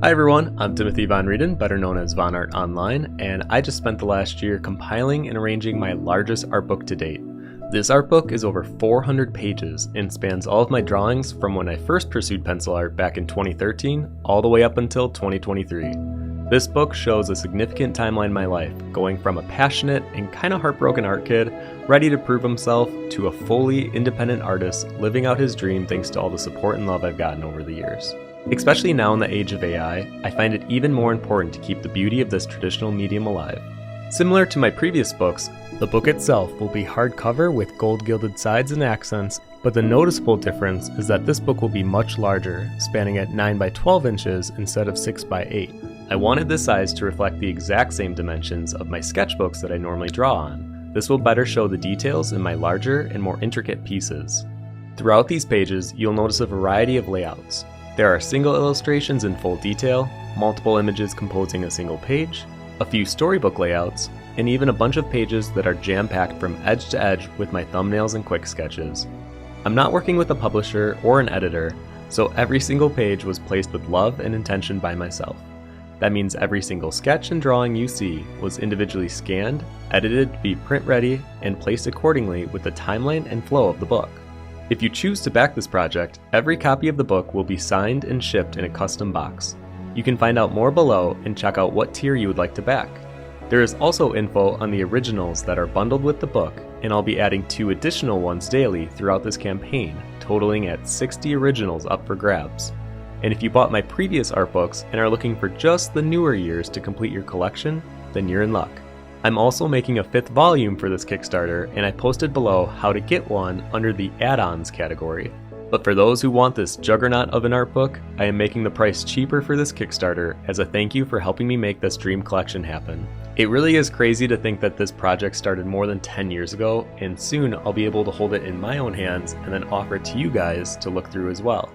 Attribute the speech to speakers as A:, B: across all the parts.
A: Hi everyone, I'm Timothy von Rueden, better known as Vonnart Online, and I just spent the last year compiling and arranging my largest art book to date. This art book is over 400 pages and spans all of my drawings from when I first pursued pencil art back in 2013 all the way up until 2023. This book shows a significant timeline in my life, going from a passionate and kind of heartbroken art kid ready to prove himself to a fully independent artist living out his dream thanks to all the support and love I've gotten over the years. Especially now in the age of AI, I find it even more important to keep the beauty of this traditional medium alive. Similar to my previous books, the book itself will be hardcover with gold gilded sides and accents, but the noticeable difference is that this book will be much larger, spanning at 9 by 12 inches instead of 6 by 8. I wanted this size to reflect the exact same dimensions of my sketchbooks that I normally draw on. This will better show the details in my larger and more intricate pieces. Throughout these pages, you'll notice a variety of layouts. There are single illustrations in full detail, multiple images composing a single page, a few storybook layouts, and even a bunch of pages that are jam-packed from edge to edge with my thumbnails and quick sketches. I'm not working with a publisher or an editor, so every single page was placed with love and intention by myself. That means every single sketch and drawing you see was individually scanned, edited to be print ready, and placed accordingly with the timeline and flow of the book. If you choose to back this project, every copy of the book will be signed and shipped in a custom box. You can find out more below and check out what tier you would like to back. There is also info on the originals that are bundled with the book, and I'll be adding 2 additional ones daily throughout this campaign, totaling at 60 originals up for grabs. And if you bought my previous art books and are looking for just the newer years to complete your collection, then you're in luck. I'm also making a 5th volume for this Kickstarter, and I posted below how to get one under the add-ons category. But for those who want this juggernaut of an art book, I am making the price cheaper for this Kickstarter as a thank you for helping me make this dream collection happen. It really is crazy to think that this project started more than 10 years ago, and soon I'll be able to hold it in my own hands and then offer it to you guys to look through as well.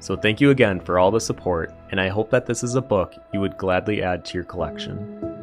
A: So thank you again for all the support, and I hope that this is a book you would gladly add to your collection.